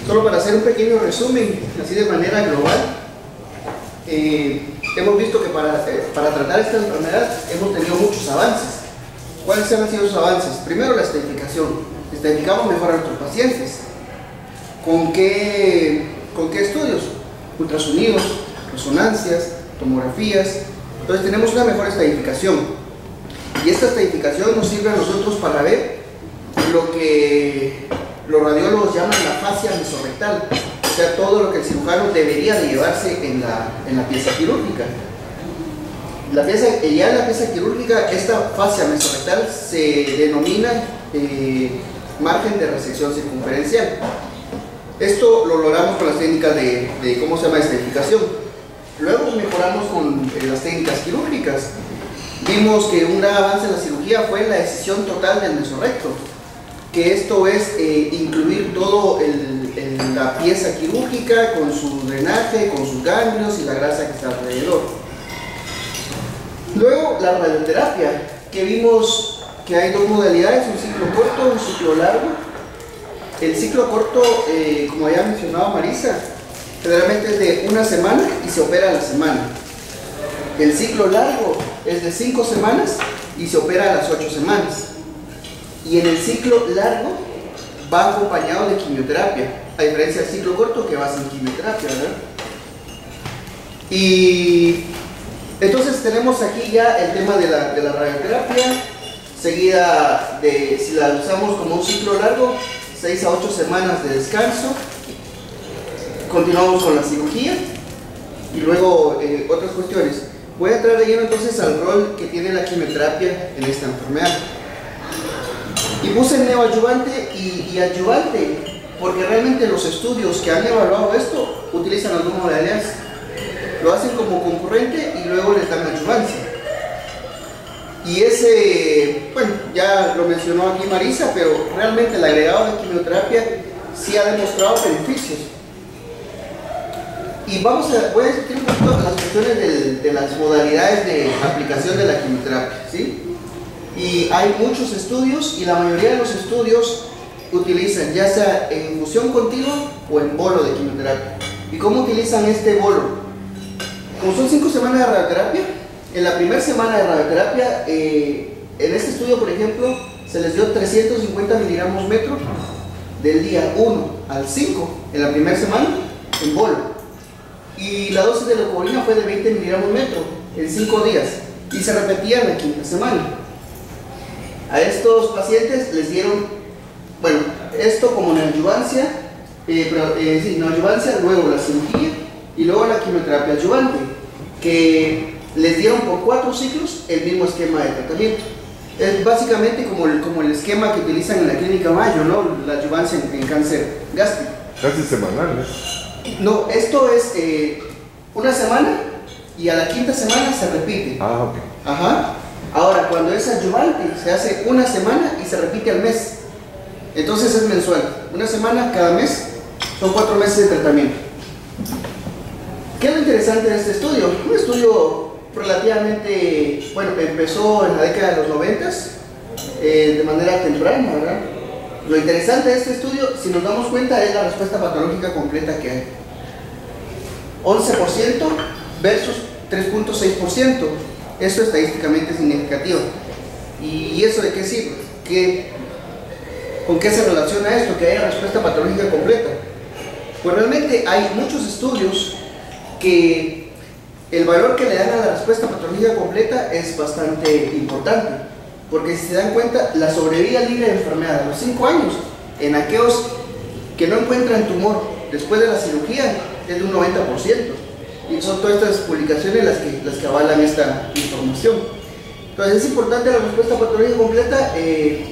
Solo para hacer un pequeño resumen, así de manera global, hemos visto que para tratar esta enfermedad hemos tenido muchos avances. ¿Cuáles han sido esos avances? Primero, la estadificación. Estadificamos mejor a nuestros pacientes. ¿Con qué estudios? Ultrasonidos, resonancias, tomografías. Entonces tenemos una mejor estadificación. Y esta estadificación nos sirve a nosotros para ver lo que los radiólogos llaman la fascia mesorrectal, o sea, todo lo que el cirujano debería de llevarse en la pieza quirúrgica. Ya en la pieza quirúrgica, esta fascia mesorrectal se denomina margen de resección circunferencial. Esto lo logramos con las técnicas de ¿cómo se llama? Estadificación. Luego mejoramos con las técnicas quirúrgicas. Vimos que un gran avance en la cirugía fue la decisión total del mesorrecto, que esto es incluir todo la pieza quirúrgica con su drenaje, con sus ganglios y la grasa que está alrededor. Luego la radioterapia, que vimos que hay dos modalidades, un ciclo corto y un ciclo largo. El ciclo corto, como ya mencionaba Marisa, generalmente es de una semana y se opera a la semana. El ciclo largo es de 5 semanas y se opera a las 8 semanas. Y en el ciclo largo va acompañado de quimioterapia, a diferencia del ciclo corto que va sin quimioterapia, ¿verdad? Y entonces tenemos aquí ya el tema de la radioterapia, seguida de, si la usamos como un ciclo largo, 6 a 8 semanas de descanso, continuamos con la cirugía y luego otras cuestiones. Voy a entrar de lleno entonces al rol que tiene la quimioterapia en esta enfermedad. Y puse neoadyuvante y adyuvante, porque realmente los estudios que han evaluado esto utilizan las dos modalidades. Lo hacen como concurrente y luego les dan adyuvancia. Y esse, bueno, ya lo mencionó aquí Marisa, pero realmente el agregado de quimioterapia sí ha demostrado beneficios. Y voy a discutir un poquito las cuestiones de las modalidades de aplicación de la quimioterapia, ¿sí? Y hay muchos estudios y la mayoría de los estudios utilizan ya sea en infusión continua o en bolo de quimioterapia. ¿Y cómo utilizan este bolo? Como son 5 semanas de radioterapia, en la primera semana de radioterapia, en este estudio por ejemplo, se les dio 350 miligramos metro del día 1 al 5 en la primera semana en bolo. Y la dosis de leucovorina fue de 20 miligramos metro en 5 días y se repetía en la quinta semana. A estos pacientes les dieron, bueno, esto como neoadyuvancia, neoadyuvancia, luego la cirugía y luego la quimioterapia adyuvante, que les dieron por 4 ciclos el mismo esquema de tratamiento. Es básicamente como el esquema que utilizan en la clínica Mayo, ¿no? La adyuvancia en cáncer gástrico. Casi semanal, ¿no? No, esto es una semana y a la quinta semana se repite. Ah, ok. Ajá. Ahora, cuando es adyuvante, se hace una semana y se repite al mes. Entonces es mensual. Una semana cada mes, son 4 meses de tratamiento. ¿Qué es lo interesante de este estudio? Un estudio relativamente, bueno, empezó en la década de los 90, de manera temprana, ¿verdad? Lo interesante de este estudio, si nos damos cuenta, es la respuesta patológica completa que hay. 11% versus 3.6%. Eso estadísticamente es significativo. ¿Y eso de qué sirve? ¿Con qué se relaciona esto? Que haya respuesta patológica completa. Pues realmente hay muchos estudios que el valor que le dan a la respuesta patológica completa es bastante importante. Porque si se dan cuenta, la sobrevida libre de enfermedad a los 5 años en aquellos que no encuentran tumor después de la cirugía es de un 90%. Y son todas estas publicaciones las que avalan esta información. Entonces es importante la respuesta patológica completa.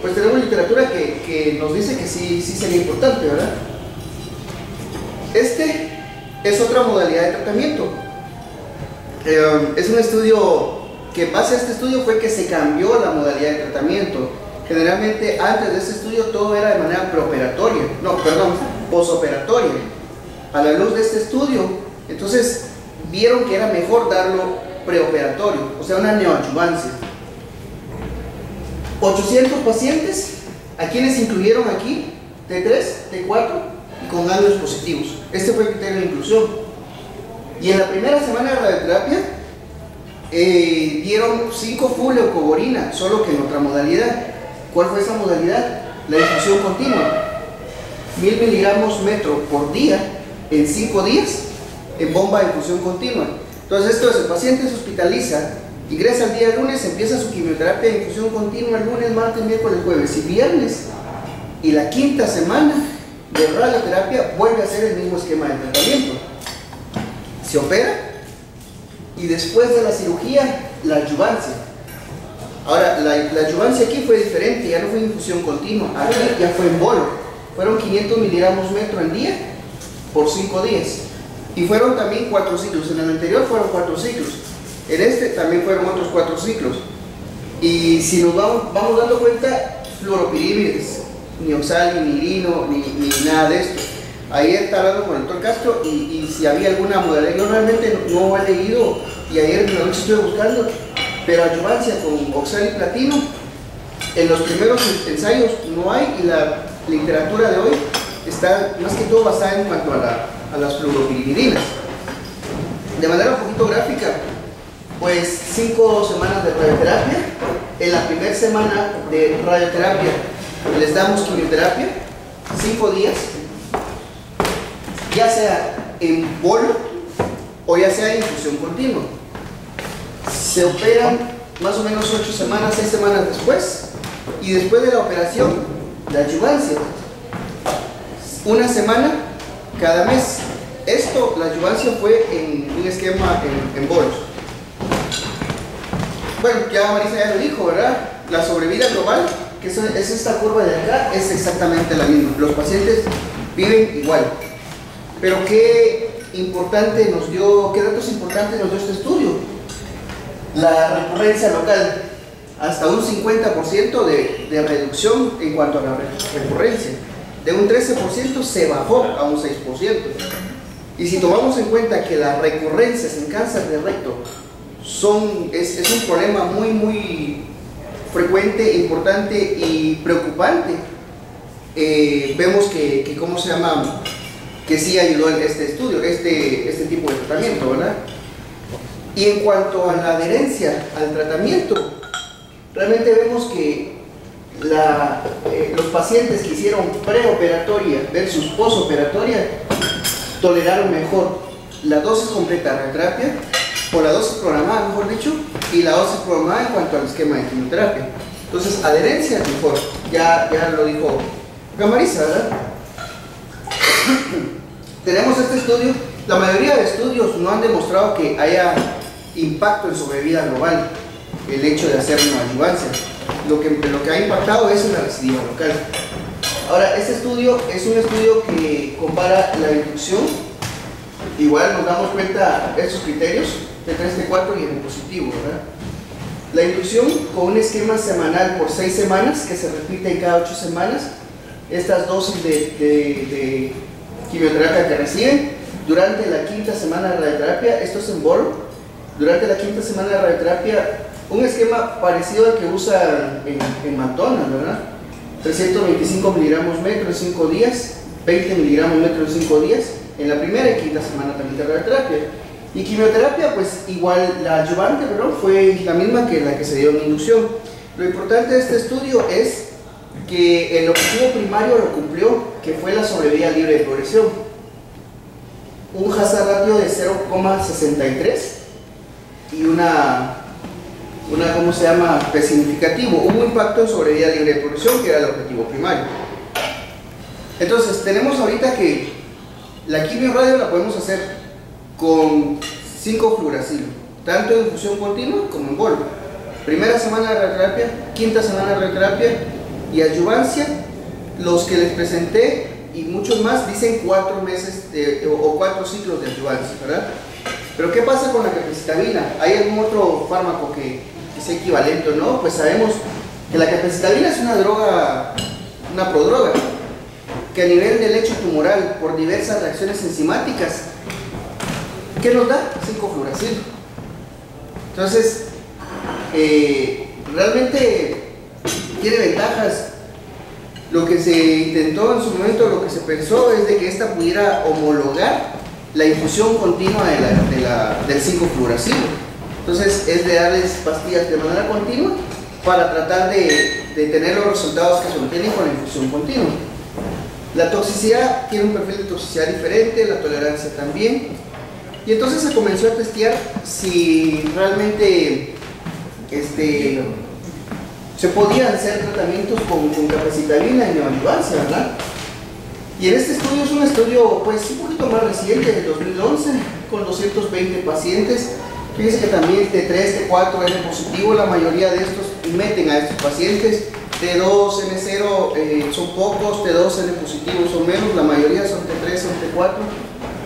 Pues tenemos literatura que nos dice que sí sería importante, ¿verdad? Este es otra modalidad de tratamiento. Es un estudio que base a este estudio fue que se cambió la modalidad de tratamiento. Generalmente antes de este estudio todo era de manera preoperatoria, posoperatoria. A la luz de este estudio, entonces vieron que era mejor darlo preoperatorio, o sea, una neoadyuvancia. 800 pacientes, ¿a quienes incluyeron aquí? T3, T4 y con años positivos. Este fue el criterio de inclusión. Y en la primera semana de radioterapia dieron 5 FU leucovorina, solo que en otra modalidad. ¿Cuál fue esa modalidad? La infusión continua. 1000 miligramos metro por día en 5 días en bomba de infusión continua. Entonces esto es, el paciente se hospitaliza, ingresa el día lunes, empieza su quimioterapia de infusión continua el lunes, martes, miércoles, jueves y viernes, y la quinta semana de radioterapia vuelve a hacer el mismo esquema de tratamiento. Se opera y después de la cirugía, la adyuvancia. Ahora, la adyuvancia aquí fue diferente, ya no fue infusión continua, aquí ya fue en bolo. Fueron 500 miligramos metro al día por 5 días. Y fueron también 4 ciclos. En el anterior fueron 4 ciclos. En este también fueron otros 4 ciclos. Y si nos vamos dando cuenta, fluoropirímides, ni oxalimirino, ni nada de esto. Ayer estaba hablando con el doctor Castro y si había alguna modalidad. Yo realmente no he leído y ayer en la noche estuve buscando, pero adyuvancia con oxaliplatino en los primeros ensayos no hay, y la literatura de hoy está más que todo basada en cuanto a las fluoropiridinas. De manera un poquito gráfica, pues 5 semanas de radioterapia. En la primera semana de radioterapia les damos quimioterapia, 5 días, ya sea en bolo o ya sea en infusión continua. Se operan más o menos 8 semanas, 6 semanas después, y después de la operación, la adyuvancia, 1 semana cada mes. Esto, la adyuvancia fue en un esquema en bolos. Bueno, ya Marisa ya lo dijo, ¿verdad? La sobrevida global, que es esta curva de acá, es exactamente la misma. Los pacientes viven igual. Pero qué datos importantes nos dio este estudio. La recurrencia local, hasta un 50% de reducción en cuanto a la recurrencia. De un 13% se bajó a un 6%. Y si tomamos en cuenta que las recurrencias en cáncer de recto es un problema muy frecuente, importante y preocupante, vemos que ¿cómo se llama? Que sí ayudó en este estudio, este tipo de tratamiento, ¿verdad? Y en cuanto a la adherencia al tratamiento, realmente vemos que los pacientes que hicieron preoperatoria versus posoperatoria toleraron mejor la dosis completa de radioterapia, o la dosis programada, mejor dicho, y la dosis programada en cuanto al esquema de quimioterapia. Entonces, adherencia mejor, ya lo dijo Marisa, ¿verdad? Tenemos este estudio. La mayoría de estudios no han demostrado que haya impacto en sobrevida global el hecho de hacer una adyuvancia. Lo que ha impactado es en la recidiva local. Ahora, este estudio es un estudio que compara la inducción. Igual nos damos cuenta de estos criterios, T3, T4 y en el positivo, ¿verdad? La inducción con un esquema semanal por 6 semanas, que se repite cada 8 semanas. Estas dosis de quimioterapia que reciben durante la quinta semana de radioterapia, esto es en bolo. Durante la quinta semana de radioterapia, un esquema parecido al que usa en McDonald's, ¿verdad? 325 miligramos metro en 5 días, 20 miligramos metro en 5 días, en la primera y quinta semana también de radioterapia. Y quimioterapia, pues igual la adyuvante, ¿verdad? Fue la misma que la que se dio en inducción. Lo importante de este estudio es que el objetivo primario lo cumplió, que fue la sobrevida libre de progresión. Un hazard ratio de 0,63 y ¿cómo se llama? P significativo. Hubo impacto en sobrevida libre de progresión, que era el objetivo primario. Entonces, tenemos ahorita que la quimioradio la podemos hacer con 5-fluoracilo, tanto en infusión continua como en bolo. Primera semana de radioterapia, quinta semana de radioterapia y adyuvancia. Los que les presenté y muchos más dicen 4 meses o 4 ciclos de adyuvancia, ¿verdad? Pero ¿qué pasa con la capecitabina? ¿Hay algún otro fármaco que sea equivalente o no? Pues sabemos que la capecitabina es una droga, una prodroga, que a nivel de lecho tumoral, por diversas reacciones enzimáticas, ¿qué nos da? 5-fluoracilo. Entonces, realmente tiene ventajas Lo que se intentó en su momento, lo que se pensó es de que esta pudiera homologar la infusión continua del 5-fluoracilo. Entonces es de darles pastillas de manera continua para tratar de tener los resultados que se obtienen con la infusión continua. La toxicidad tiene un perfil de toxicidad diferente, la tolerancia también. Y entonces se comenzó a testear si realmente se podían hacer tratamientos con capecitabina en neoadjuvancia, ¿verdad? Y en este estudio es un estudio pues un poquito más reciente, del 2011, con 220 pacientes. Fíjense que también T3, T4 N positivo, la mayoría de estos meten a estos pacientes. T2, N0 son pocos, T2, N positivos son menos, la mayoría son T3, son T4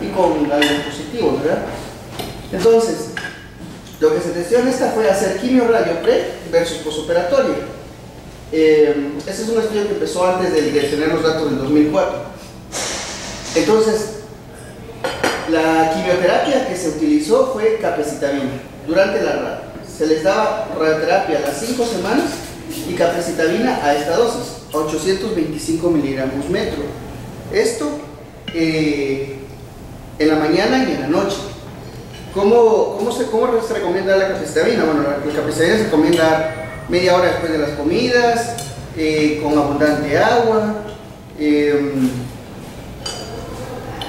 y con algo positivo, ¿verdad? Entonces, lo que se testeó en esta fue hacer quimio radio pre versus posoperatorio. Este es un estudio que empezó antes de tener los datos del 2004. Entonces, la quimioterapia que se utilizó fue capecitabina durante la radio. Se les daba radioterapia a las 5 semanas y capecitabina a esta dosis, 825 miligramos metro. Esto en la mañana y en la noche. ¿Cómo se recomienda la capecitabina? Bueno, la capecitabina se recomienda media hora después de las comidas, con abundante agua,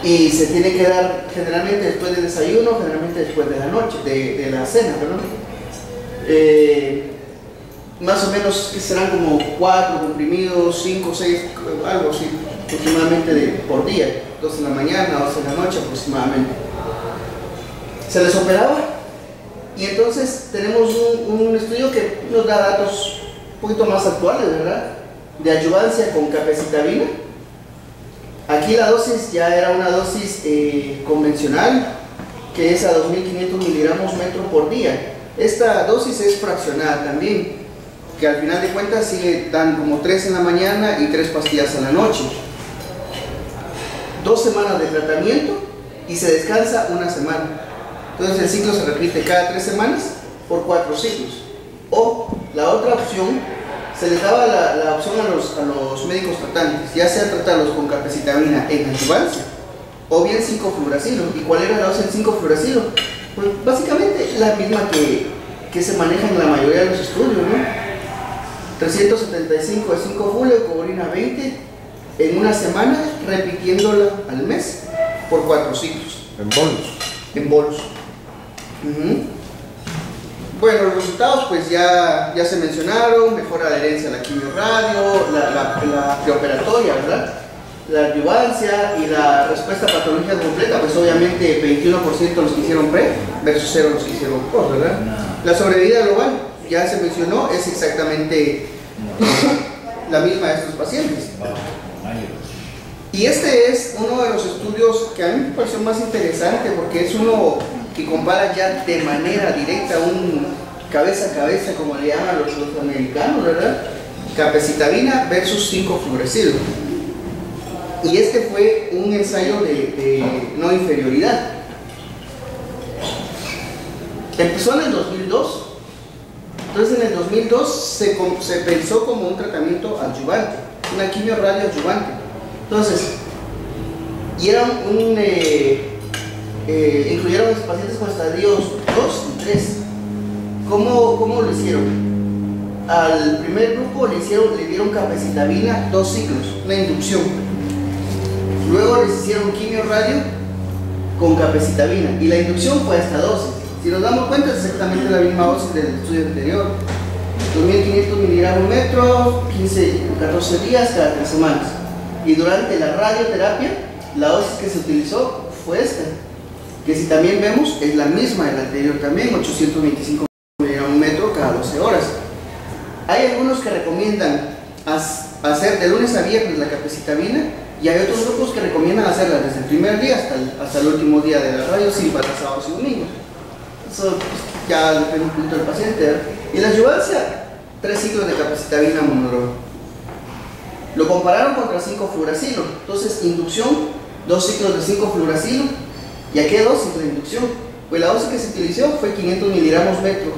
y se tiene que dar generalmente después del desayuno, generalmente después de la noche, de la cena, perdón. Más o menos que serán como 4 comprimidos, 5, 6, algo así, aproximadamente por día, 2 en la mañana, 2 en la noche aproximadamente. Se les operaba y entonces tenemos un estudio que nos da datos un poquito más actuales, ¿verdad? De adjuvancia con capecitabina. Aquí la dosis ya era una dosis convencional, que es a 2500 miligramos metro por día. Esta dosis es fraccionada también, que al final de cuentas dan como 3 en la mañana y 3 pastillas a la noche. 2 semanas de tratamiento y se descansa una semana. Entonces el ciclo se repite cada 3 semanas por 4 ciclos. O la otra opción, se les daba la opción a los médicos tratantes, ya sea tratarlos con capecitabina en adjuvancia o bien 5-fluoracilo. ¿Y cuál era la dosis del 5-fluoracilo? Pues básicamente la misma que se maneja en la mayoría de los estudios, ¿no? 375 de 5-fluoracilo, leucovorina 20 en una semana, repitiéndola al mes por 4 ciclos. En bolos. En bolos. Bueno, los resultados pues ya se mencionaron: mejora la adherencia a la quimio-radio, la preoperatoria, ¿verdad? La adjuvancia y la respuesta patológica completa, pues obviamente 21% los que hicieron pre versus 0 los que hicieron post, ¿verdad? La sobrevida global, ya se mencionó, es exactamente la misma de estos pacientes. Y este es uno de los estudios que a mí me pareció más interesante, porque es uno que compara ya de manera directa, un cabeza a cabeza, como le llaman los americanos, ¿verdad? Capecitabina versus 5-fluoracilo. Y este fue un ensayo de no inferioridad. Empezó en el 2002. Entonces en el 2002 se pensó como un tratamiento adyuvante, una quimio radio adyuvante. Entonces, y era incluyeron a los pacientes con estadios 2 y 3. ¿Cómo lo hicieron? Al primer grupo le dieron capecitabina 2 ciclos, una inducción. Luego les hicieron quimio radio con capecitabina y la inducción fue a esta dosis. Si nos damos cuenta, es exactamente la misma dosis del estudio anterior: 2500 miligramos metro, 14 días cada 3 semanas. Y durante la radioterapia, la dosis que se utilizó fue esta, que si también vemos es la misma de la anterior también, 825 miligramos metro cada 12 horas. Hay algunos que recomiendan hacer de lunes a viernes la capecitabina, y hay otros grupos que recomiendan hacerla desde el primer día hasta el último día de la radio, sin faltar sábados y domingos. Eso ya depende un poquito del paciente, ¿verdad? Y la adjuvancia, 3 ciclos de capecitabina monodoral. Lo compararon contra 5-fluoracilo. Entonces, inducción, 2 ciclos de 5-fluoracilo. ¿Y a qué dosis la inducción? Pues la dosis que se utilizó fue 500 miligramos metro.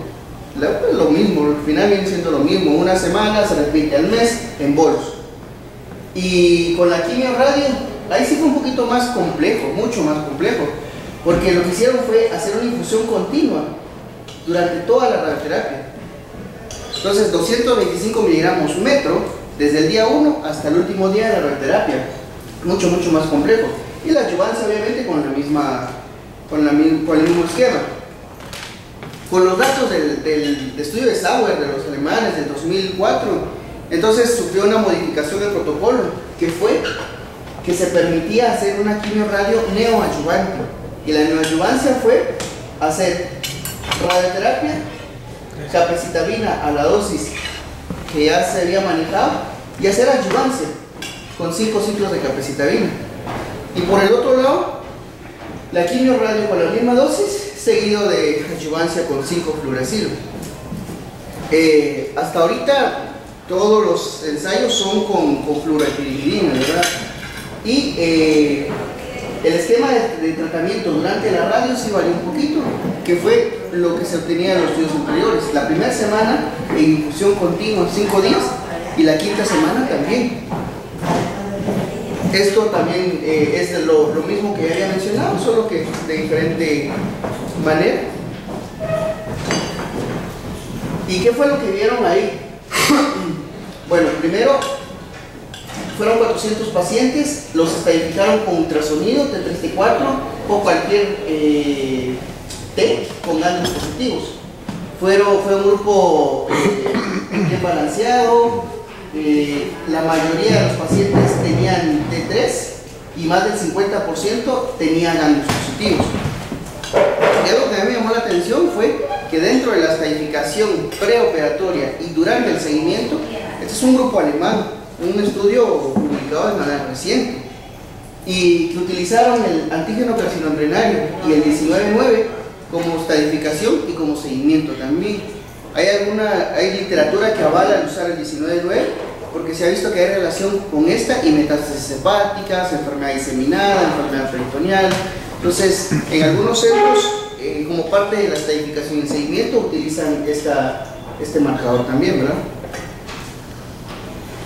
Lo mismo, al final viene siendo lo mismo. Una semana, se repite al mes en bolos. Y con la quimio radio, ahí sí fue un poquito más complejo, mucho más complejo, porque lo que hicieron fue hacer una infusión continua durante toda la radioterapia. Entonces 225 miligramos metro desde el día 1 hasta el último día de la radioterapia, mucho más complejo. Y la adyuvancia obviamente con el mismo esquema. Con los datos del estudio de Sauer de los alemanes del 2004, entonces sufrió una modificación del protocolo, que fue que se permitía hacer una quimio-radio neoadyuvante. Y la neoadyuvancia fue hacer radioterapia, capecitabina a la dosis que ya se había manejado, y hacer adyuvancia con 5 ciclos de capecitabina. Y por el otro lado, la quimio-radio con la misma dosis, seguido de adyuvancia con 5-fluoracilo. Hasta ahorita todos los ensayos son con fluoropyrimidina, ¿verdad? Y el esquema de tratamiento durante la radio sí varió un poquito, que fue lo que se obtenía en los estudios anteriores. La primera semana en infusión continua, 5 días, y la quinta semana también. Esto también es lo mismo que ya había mencionado, solo que de diferente manera. ¿Y qué fue lo que vieron ahí? Bueno, primero fueron 400 pacientes, los estadificaron con ultrasonido, T3-T4 o cualquier T con ganglios positivos. Fue un grupo bien balanceado. La mayoría de los pacientes tenían T3 y más del 50% tenían ganglios positivos. Y algo que a mí me llamó la atención fue que dentro de la estadificación preoperatoria y durante el seguimiento, este es un grupo alemán, un estudio publicado de manera reciente, y que utilizaron el antígeno carcinoembrionario y el 19-9 como estadificación y como seguimiento también. Hay literatura que avala el usar el 19-9 porque se ha visto que hay relación con esta y metástasis hepáticas, enfermedad diseminada, enfermedad peritoneal. Entonces, en algunos centros, como parte de la estadificación y el seguimiento, utilizan este marcador también, ¿verdad?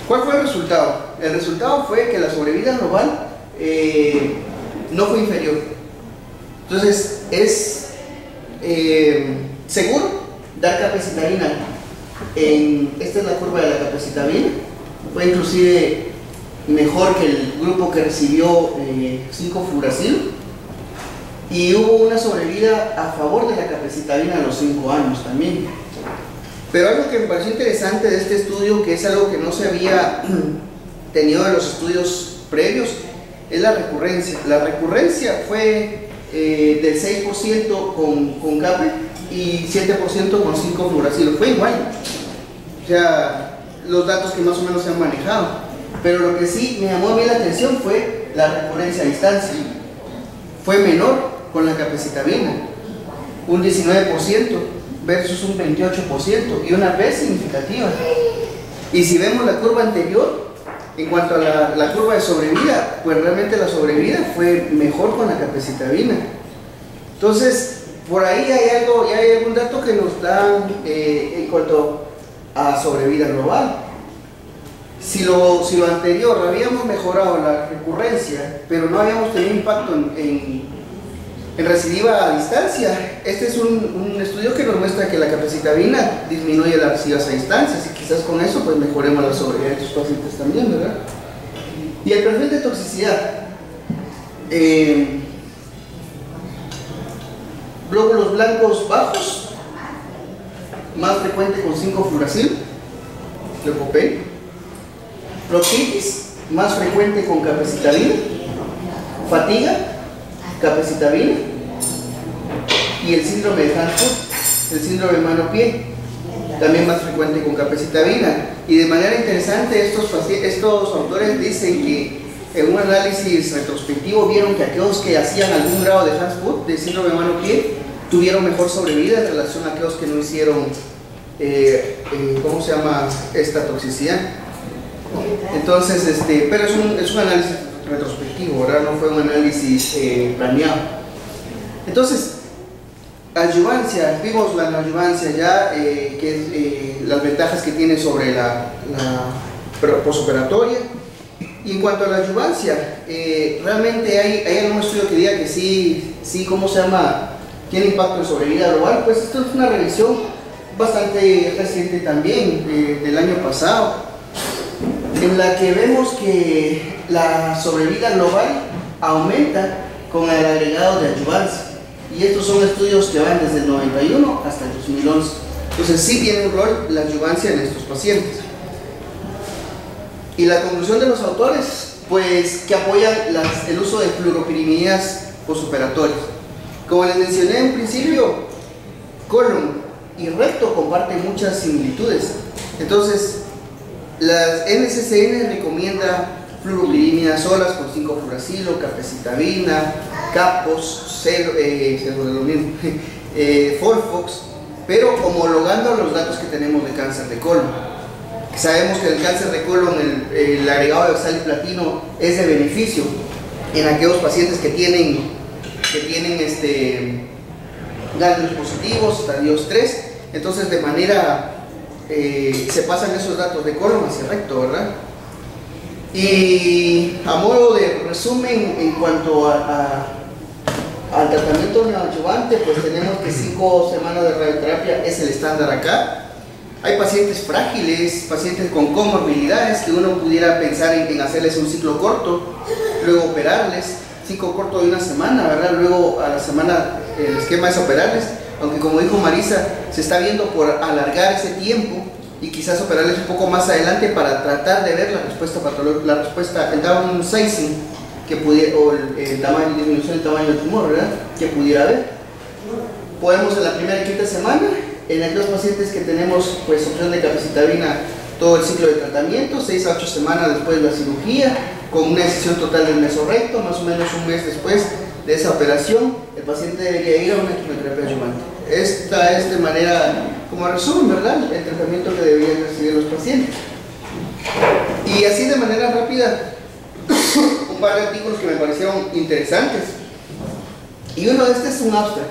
¿Cuál fue el resultado? El resultado fue que la sobrevida global no fue inferior. Entonces, es seguro dar capecitabina. Esta es la curva de la capecitabina. Fue inclusive mejor que el grupo que recibió 5-fluoracilo. Y hubo una sobrevida a favor de la capecitabina a los 5 años también. Pero algo que me pareció interesante de este estudio, que es algo que no se había tenido en los estudios previos, es la recurrencia. La recurrencia fue del 6% con CAPE y 7% con 5-fluoracilo. Fue igual. O sea, los datos que más o menos se han manejado. Pero lo que sí me llamó a mí la atención fue la recurrencia a distancia. Fue menor con la capecitabina, un 19% versus un 28%, y una P significativa. Y si vemos la curva anterior, en cuanto a la curva de sobrevida, pues realmente la sobrevida fue mejor con la capecitabina. Entonces, por ahí hay algún dato que nos da en cuanto a sobrevida global. Si lo anterior habíamos mejorado la recurrencia, pero no habíamos tenido impacto en recidiva a distancia, este es un estudio que nos muestra que la capecitabina disminuye las recidivas a distancia, y quizás con eso pues mejoremos la sobrevida de estos pacientes también, ¿verdad? Y el perfil de toxicidad, glóbulos blancos bajos, más frecuente con 5-fluoracilo, leucopenia. Proctitis, más frecuente con capecitabina. Fatiga, capecitabina. Y el síndrome de Hands-Foot, el síndrome de mano-pie, también más frecuente con capecitabina. Y de manera interesante, estos autores dicen que en un análisis retrospectivo vieron que aquellos que hacían algún grado de Hands-Foot, de síndrome de mano-pie, tuvieron mejor sobrevida en relación a aquellos que no hicieron, ¿cómo se llama esta toxicidad? Entonces, pero es un análisis retrospectivo, ¿verdad? No fue un análisis planeado. Entonces, adyuvancia, vimos la adyuvancia ya, que es las ventajas que tiene sobre la posoperatoria. Y en cuanto a la adyuvancia, realmente hay algún estudio que diga que sí, ¿cómo se llama? Tiene impacto en sobrevida global. Pues esto es una revisión bastante reciente también, del año pasado, en la que vemos que la sobrevida global aumenta con el agregado de adyuvancia. Y estos son estudios que van desde el 91 hasta el 2011. Entonces sí tiene un rol la adyuvancia en estos pacientes. Y la conclusión de los autores, pues que apoyan el uso de fluoropirimidas posoperatorias. Como les mencioné en principio, colon y recto comparten muchas similitudes. Entonces, las NCCN recomienda fluoropirimidas solas con 5-fluoracilo, capecitabina, capos, Folfox, pero homologando los datos que tenemos de cáncer de colon. Sabemos que el cáncer de colon, el agregado de oxaliplatino es de beneficio en aquellos pacientes que tienen ganglios positivos, estadios 3, entonces de manera se pasan esos datos de colon hacia recto, ¿verdad? Y a modo de resumen, en cuanto al tratamiento neoadyuvante, pues tenemos que 5 semanas de radioterapia es el estándar acá. Hay pacientes frágiles, pacientes con comorbilidades, que uno pudiera pensar en hacerles un ciclo corto, luego operarles, ciclo corto de 1 semana, ¿verdad? Luego a la semana el esquema es operarles, aunque como dijo Marisa, se está viendo por alargar ese tiempo y quizás operarles un poco más adelante para tratar de ver la respuesta patológica, el downsizing que pudiera, o el tamaño, disminución del tamaño del tumor, ¿verdad? Que pudiera haber. Podemos en la primera y quinta semana, en aquellos pacientes que tenemos pues opción de capecitabina, todo el ciclo de tratamiento, 6 a 8 semanas después de la cirugía, con una excisión total del mesorrecto, más o menos un mes después de esa operación, el paciente debería ir a una quimioterapia adyuvante. Esta es de manera, como resumen, ¿verdad?, el tratamiento que deberían recibir los pacientes. Y así de manera rápida, un par de artículos que me parecieron interesantes. Y uno de estos es un abstract,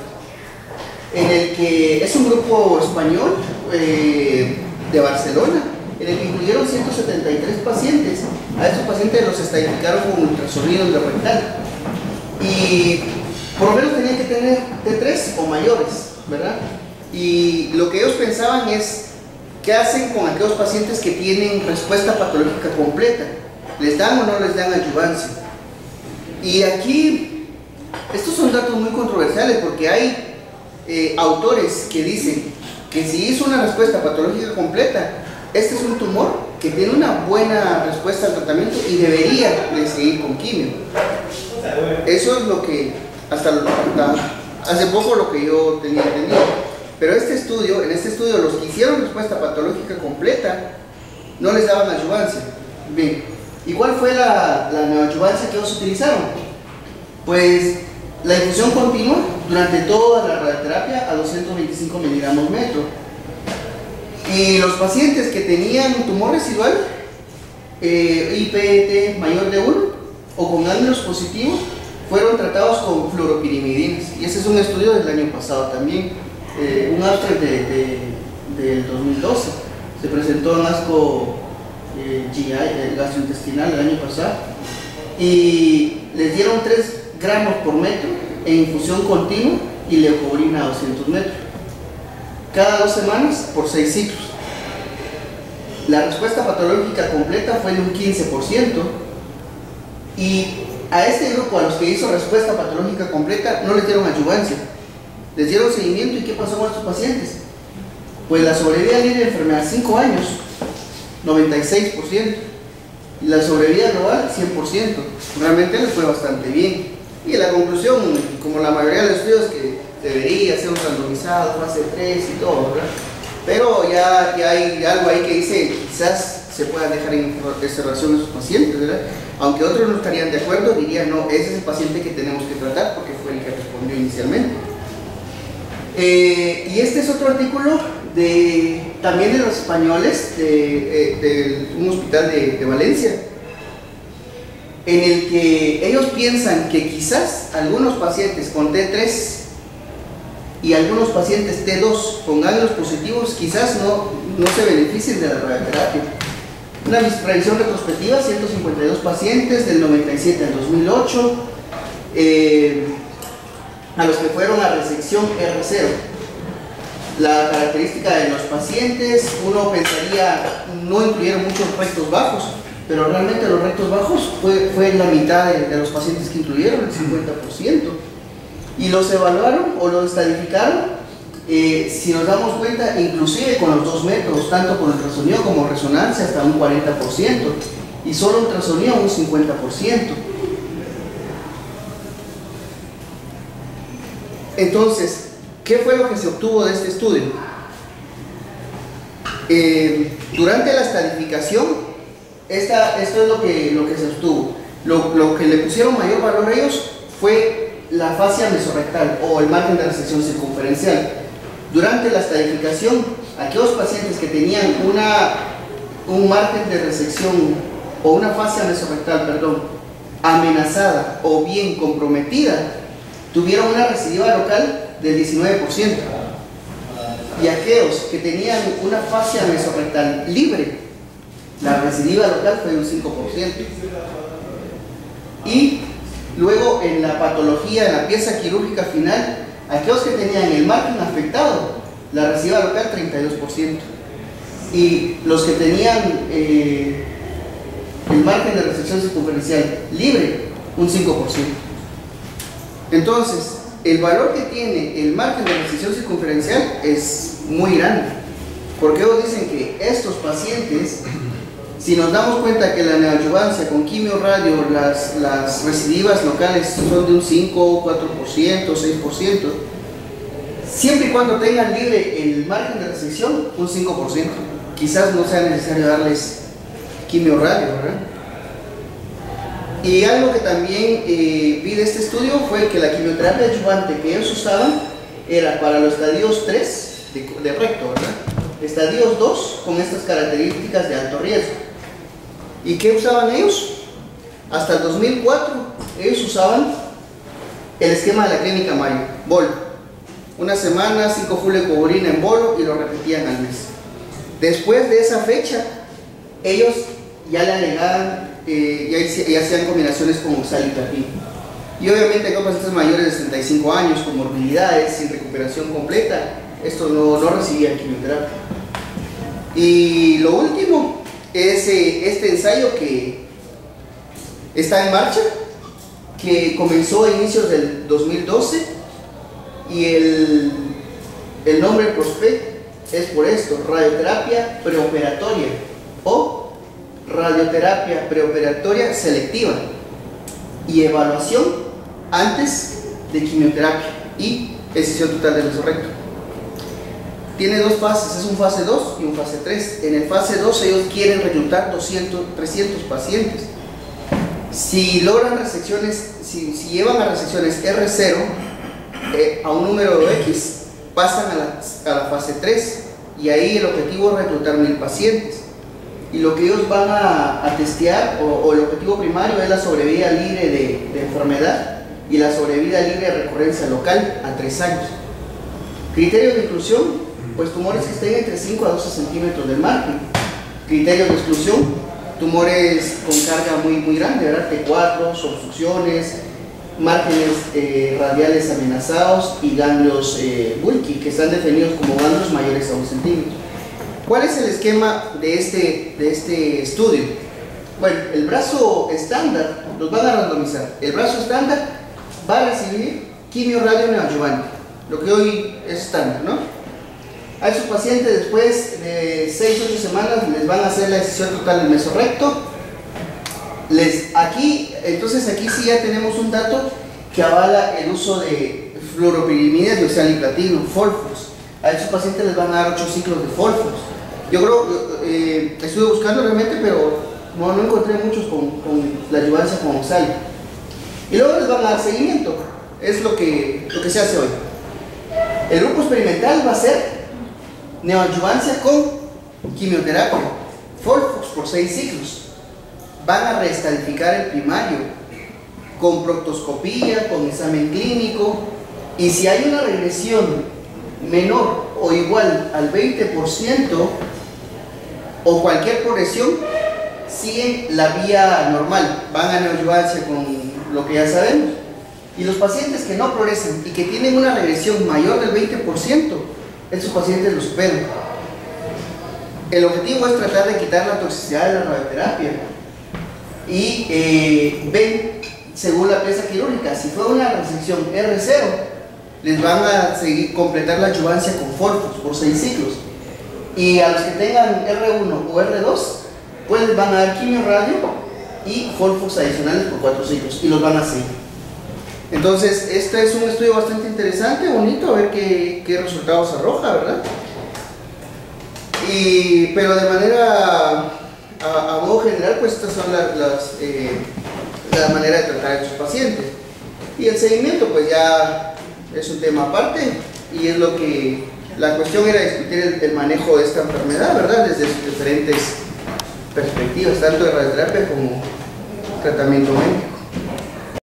en el que es un grupo español de Barcelona, en el que incluyeron 173 pacientes. A estos pacientes los estadificaron con ultrasonido rectal y por lo menos tenían que tener T3 o mayores, ¿verdad? Y lo que ellos pensaban es, ¿qué hacen con aquellos pacientes que tienen respuesta patológica completa? ¿Les dan o no les dan adyuvancia? Y aquí, estos son datos muy controversiales porque hay autores que dicen que si hizo una respuesta patológica completa, este es un tumor que tiene una buena respuesta al tratamiento y debería de seguir con quimio. Eso es lo que hasta hace poco lo que yo tenía entendido. Pero en este estudio los que hicieron respuesta patológica completa no les daban adyuvancia. Bien, ¿y cuál fue la neoadyuvancia que ellos utilizaron? Pues la infusión continua durante toda la radioterapia a 225 miligramos metro. Y los pacientes que tenían un tumor residual, IPT mayor de 1 o con ganglios positivos, fueron tratados con fluoropirimidinas. Y ese es un estudio del año pasado también, un abstract del 2012. Se presentó en ASCO GI, gastrointestinal, el año pasado. Y les dieron 3 gramos por metro en infusión continua y leucovorina a 200 metros. Cada 2 semanas por 6 ciclos. La respuesta patológica completa fue de un 15%. Y a este grupo, a los que hizo respuesta patológica completa, no les dieron adyuvancia. Les dieron seguimiento. ¿Y qué pasó con estos pacientes? Pues la sobrevida libre de enfermedad 5 años, 96%. Y la sobrevida global, 100%. Realmente les fue bastante bien. Y la conclusión, como la mayoría de los estudios, que debería ser un randomizado, fase 3 y todo, ¿verdad? Pero ya hay algo ahí que dice, quizás se puedan dejar en observación a sus pacientes, ¿verdad? Aunque otros no estarían de acuerdo, dirían, no, ese es el paciente que tenemos que tratar porque fue el que respondió inicialmente. Y este es otro artículo también de los españoles, de un hospital de Valencia, en el que ellos piensan que quizás algunos pacientes con T3 y algunos pacientes T2 con ganglios positivos quizás no se beneficien de la radioterapia. Una revisión retrospectiva, 152 pacientes del 97 al 2008, a los que fueron a resección R0. La característica de los pacientes, uno pensaría, no incluyeron muchos rectos bajos, pero realmente los rectos bajos fue la mitad de los pacientes que incluyeron, el 50%. Y los evaluaron o los estadificaron, si nos damos cuenta, inclusive con los dos métodos, tanto con ultrasonido como resonancia, hasta un 40%, y solo ultrasonido un 50%. Entonces, ¿qué fue lo que se obtuvo de este estudio? Durante la estadificación, esto es lo que se obtuvo. Lo que le pusieron mayor valor a ellos fue la fascia mesorrectal o el margen de resección circunferencial. Durante la estadificación, aquellos pacientes que tenían un margen de resección o una fascia mesorrectal, perdón, amenazada o bien comprometida, tuvieron una recidiva local del 19%. Y aquellos que tenían una fascia mesorrectal libre, la recidiva local fue de un 5%. Y luego en la patología, en la pieza quirúrgica final, aquellos que tenían el margen afectado, la recidiva local 32%. Y los que tenían el margen de resección circunferencial libre, un 5%. Entonces, el valor que tiene el margen de resección circunferencial es muy grande, porque ellos dicen que estos pacientes, si nos damos cuenta que la neoadyuvancia con quimio radio, las recidivas locales son de un 5, 4%, 6%, siempre y cuando tengan libre el margen de resección, un 5%. Quizás no sea necesario darles quimio radio, ¿verdad? Y algo que también vi de este estudio fue que la quimioterapia adyuvante que ellos usaban era para los estadios 3 de recto, ¿verdad? Estadios 2 con estas características de alto riesgo. ¿Y qué usaban ellos? Hasta el 2004 ellos usaban el esquema de la clínica Mayo, bolo. Una semana, 5 fluocoburina en bolo y lo repetían al mes. Después de esa fecha, ellos ya le agregaban, ya hacían combinaciones con oxaliplatina. Y obviamente con pacientes mayores de 65 años, con morbilidades, sin recuperación completa, estos no recibían quimioterapia. Y lo último es este ensayo que está en marcha, que comenzó a inicios del 2012, y el nombre prospecto es por esto: radioterapia preoperatoria o radioterapia preoperatoria selectiva y evaluación antes de quimioterapia y excisión total del mesorrecto. Tiene dos fases, es un fase 2 y un fase 3. En el fase 2 ellos quieren reclutar 300 pacientes. Si logran resecciones, si llevan a resecciones R0 a un número X, pasan a la fase 3, y ahí el objetivo es reclutar 1000 pacientes. Y lo que ellos van a testear, o el objetivo primario, es la sobrevida libre de enfermedad y la sobrevida libre de recurrencia local a 3 años. Criterios de inclusión, pues tumores que estén entre 5 a 12 centímetros del margen. Criterios de exclusión, tumores con carga muy grande, ¿verdad? T4, obstrucciones, márgenes radiales amenazados y ganglios bulky, que están definidos como ganglios mayores a 1 centímetro. ¿Cuál es el esquema de este estudio? Bueno, el brazo estándar los van a randomizar. El brazo estándar va a recibir quimio radio neoadyuvante, lo que hoy es estándar, ¿no? A esos pacientes, después de 6-8 semanas, les van a hacer la excisión total del mesorrecto. Entonces aquí sí ya tenemos un dato que avala el uso de fluoropyrimidina de oxaliplatino, Folfos. A esos pacientes les van a dar 8 ciclos de Folfos. Yo creo, estuve buscando realmente, pero no encontré muchos con la adyuvancia con oxali. Y luego les van a dar seguimiento. Es lo que se hace hoy. El grupo experimental va a ser neoadyuvancia con quimioterapia, Folfos por 6 ciclos. Van a reestadificar el primario con proctoscopía, con examen clínico, y si hay una regresión menor o igual al 20% o cualquier progresión, siguen la vía normal, van a neoadjuvancia con lo que ya sabemos. Y los pacientes que no progresan y que tienen una regresión mayor del 20%, esos pacientes lo superan. El objetivo es tratar de quitar la toxicidad de la radioterapia y ven, según la pieza quirúrgica, si fue una resección R0, les van a completar la adjuvancia con Folfos por 6 ciclos. Y a los que tengan R1 o R2, pues les van a dar quimio-radio y Folfos adicionales por 4 ciclos y los van a seguir. Entonces, este es un estudio bastante interesante, bonito, a ver qué resultados arroja, ¿verdad? Pero de manera, a modo general, pues estas son la manera de tratar a estos pacientes. Y el seguimiento, pues ya es un tema aparte, y es lo que, la cuestión era discutir el manejo de esta enfermedad, ¿verdad? Desde sus diferentes perspectivas, tanto de radioterapia como tratamiento médico.